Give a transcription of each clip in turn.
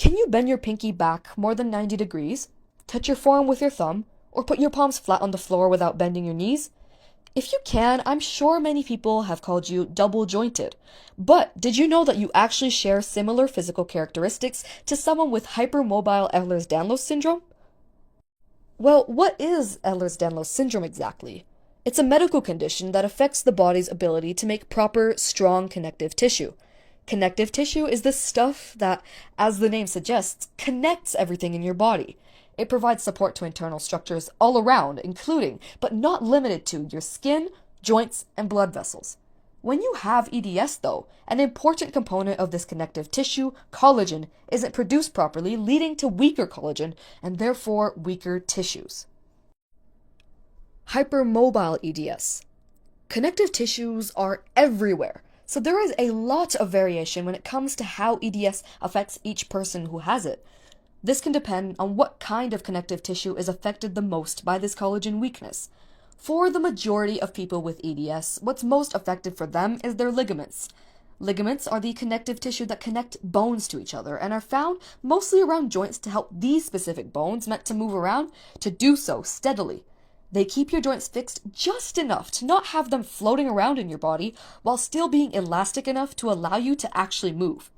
Can you bend your pinky back more than 90 degrees, touch your forearm with your thumb, or put your palms flat on the floor without bending your knees? If you can, I'm sure many people have called you double jointed. But did you know that you actually share similar physical characteristics to someone with hypermobile Ehlers-Danlos syndrome? Well, what is Ehlers-Danlos syndrome exactly? It's a medical condition that affects the body's ability to make proper, strong connective tissue. Connective tissue is the stuff that, as the name suggests, connects everything in your body. It provides support to internal structures all around, including, but not limited to, your skin, joints, and blood vessels. When you have EDS, though, an important component of this connective tissue, collagen, isn't produced properly, leading to weaker collagen and therefore weaker tissues. Hypermobile EDS. Connective tissues are everywhere, so there is a lot of variation when it comes to how EDS affects each person who has it. This can depend on what kind of connective tissue is affected the most by this collagen weakness. For the majority of people with EDS, what's most affected for them is their ligaments. Ligaments are the connective tissue that connect bones to each other and are found mostly around joints to help these specific bones meant to move around to do so steadily. They keep your joints fixed just enough to not have them floating around in your body while still being elastic enough to allow you to actually move.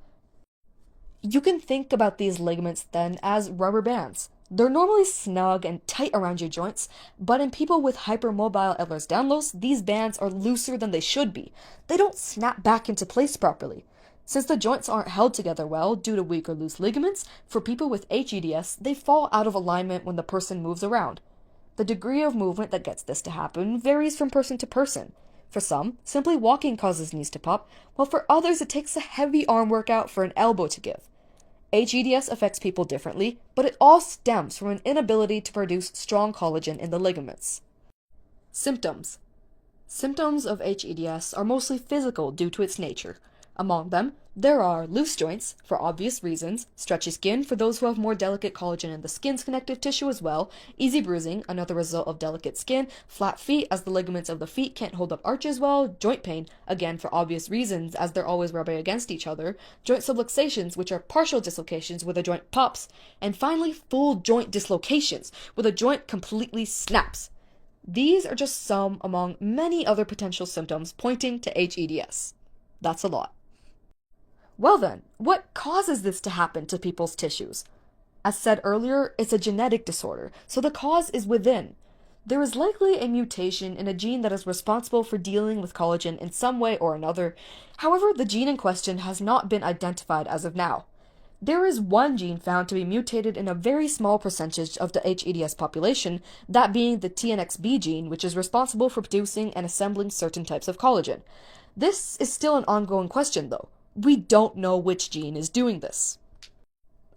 You can think about these ligaments then as rubber bands. They're normally snug and tight around your joints, but in people with hypermobile Ehlers-Danlos, these bands are looser than they should be. They don't snap back into place properly. Since the joints aren't held together well due to weak or loose ligaments, for people with HEDS, they fall out of alignment when the person moves around. The degree of movement that gets this to happen varies from person to person. For some, simply walking causes knees to pop, while for others it takes a heavy arm workout for an elbow to give. HEDS affects people differently, but it all stems from an inability to produce strong collagen in the ligaments. Symptoms. Symptoms of HEDS are mostly physical due to its nature. Among them, there are loose joints, for obvious reasons, stretchy skin for those who have more delicate collagen in the skin's connective tissue as well, easy bruising, another result of delicate skin, flat feet as the ligaments of the feet can't hold up arches well, joint pain, again for obvious reasons as they're always rubbing against each other, joint subluxations which are partial dislocations where the joint pops, and finally full joint dislocations where the joint completely snaps. These are just some among many other potential symptoms pointing to HEDS. That's a lot. Well then, what causes this to happen to people's tissues? As said earlier, it's a genetic disorder, so the cause is within. There is likely a mutation in a gene that is responsible for dealing with collagen in some way or another. However, the gene in question has not been identified as of now. There is one gene found to be mutated in a very small percentage of the HEDS population, that being the TNXB gene, which is responsible for producing and assembling certain types of collagen. This is still an ongoing question though. We don't know which gene is doing this.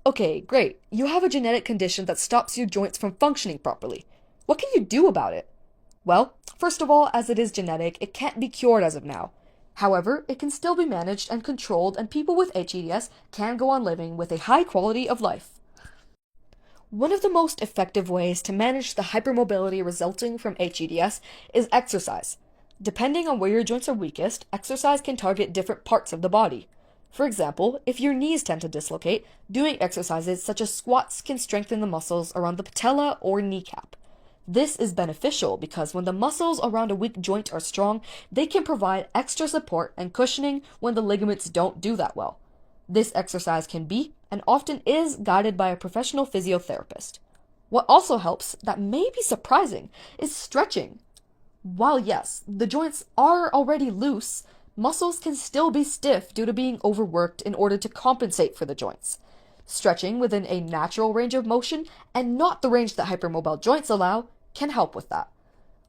Okay, great. You have a genetic condition that stops your joints from functioning properly. What can you do about it? Well, first of all, as it is genetic, it can't be cured as of now. However, it can still be managed and controlled, and people with HEDS can go on living with a high quality of life. One of the most effective ways to manage the hypermobility resulting from HEDS is exercise. Depending on where your joints are weakest, exercise can target different parts of the body. For example, if your knees tend to dislocate, doing exercises such as squats can strengthen the muscles around the patella or kneecap. This is beneficial because when the muscles around a weak joint are strong, they can provide extra support and cushioning when the ligaments don't do that well. This exercise can be, and often is, guided by a professional physiotherapist. What also helps, that may be surprising, is stretching. While yes, the joints are already loose, muscles can still be stiff due to being overworked in order to compensate for the joints. Stretching within a natural range of motion, and not the range that hypermobile joints allow, can help with that.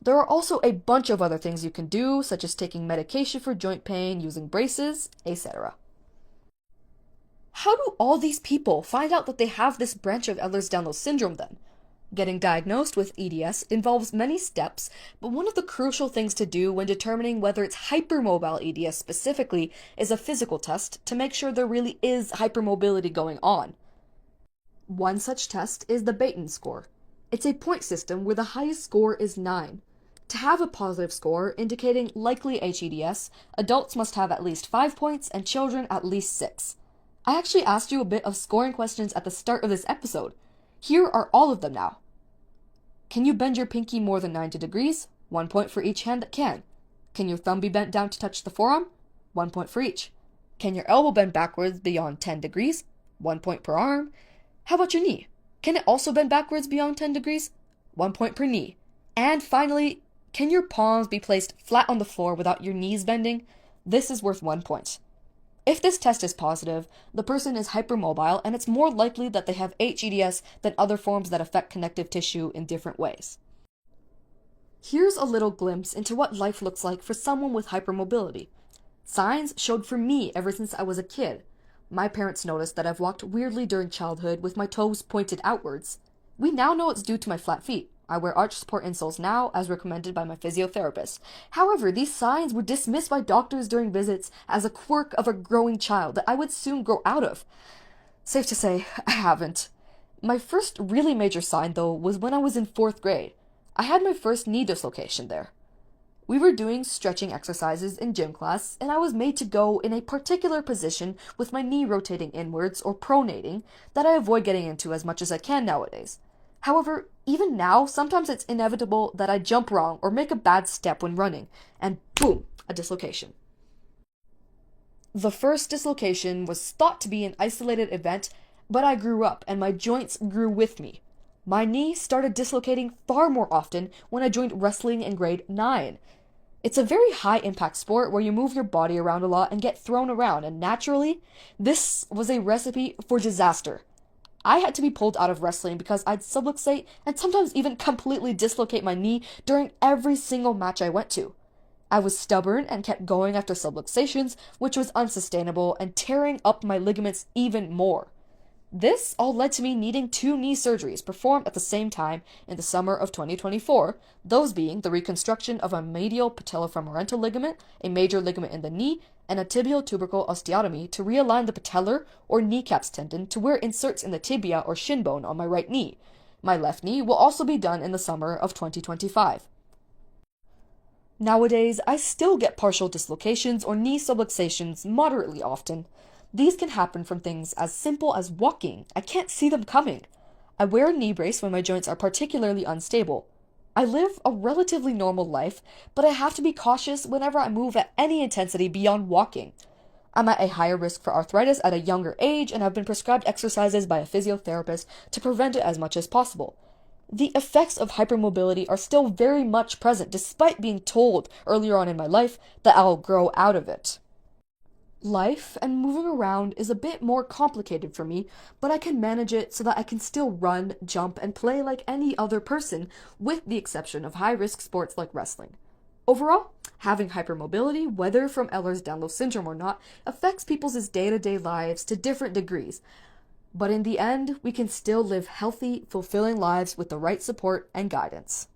There are also a bunch of other things you can do, such as taking medication for joint pain, using braces, etc. How do all these people find out that they have this branch of Ehlers-Danlos syndrome then? Getting diagnosed with EDS involves many steps, but one of the crucial things to do when determining whether it's hypermobile EDS specifically is a physical test to make sure there really is hypermobility going on. One such test is the Baton score. It's a point system where the highest score is 9. To have a positive score indicating likely HEDS, adults must have at least 5 points and children at least 6. I actually asked you a bit of scoring questions at the start of this episode. Here are all of them now. Can you bend your pinky more than 90 degrees? 1 point for each hand that can. Can your thumb be bent down to touch the forearm? 1 point for each. Can your elbow bend backwards beyond 10 degrees? 1 point per arm. How about your knee? Can it also bend backwards beyond 10 degrees? 1 point per knee. And finally, can your palms be placed flat on the floor without your knees bending? This is worth 1 point. If this test is positive, the person is hypermobile and it's more likely that they have HEDS than other forms that affect connective tissue in different ways. Here's a little glimpse into what life looks like for someone with hypermobility. Signs showed for me ever since I was a kid. My parents noticed that I've walked weirdly during childhood with my toes pointed outwards. We now know it's due to my flat feet. I wear arch support insoles now, as recommended by my physiotherapist. However, these signs were dismissed by doctors during visits as a quirk of a growing child that I would soon grow out of. Safe to say, I haven't. My first really major sign, though, was when I was in 4th grade. I had my first knee dislocation there. We were doing stretching exercises in gym class, and I was made to go in a particular position with my knee rotating inwards or pronating that I avoid getting into as much as I can nowadays. However, even now, sometimes it's inevitable that I jump wrong or make a bad step when running, and boom, a dislocation. The first dislocation was thought to be an isolated event, but I grew up and my joints grew with me. My knee started dislocating far more often when I joined wrestling in grade 9. It's a very high-impact sport where you move your body around a lot and get thrown around, and naturally, this was a recipe for disaster. I had to be pulled out of wrestling because I'd subluxate and sometimes even completely dislocate my knee during every single match I went to. I was stubborn and kept going after subluxations, which was unsustainable and tearing up my ligaments even more. This all led to me needing 2 knee surgeries performed at the same time in the summer of 2024, those being the reconstruction of a medial patellofemoral ligament, a major ligament in the knee, and a tibial tubercle osteotomy to realign the patellar or kneecaps tendon to where it inserts in the tibia or shin bone on my right knee. My left knee will also be done in the summer of 2025. Nowadays, I still get partial dislocations or knee subluxations moderately often. These can happen from things as simple as walking. I can't see them coming. I wear a knee brace when my joints are particularly unstable. I live a relatively normal life, but I have to be cautious whenever I move at any intensity beyond walking. I'm at a higher risk for arthritis at a younger age and have been prescribed exercises by a physiotherapist to prevent it as much as possible. The effects of hypermobility are still very much present despite being told earlier on in my life that I'll grow out of it. Life and moving around is a bit more complicated for me, but I can manage it so that I can still run, jump, and play like any other person, with the exception of high-risk sports like wrestling. Overall, having hypermobility, whether from Ehlers-Danlos Syndrome or not, affects people's day-to-day lives to different degrees. But in the end, we can still live healthy, fulfilling lives with the right support and guidance.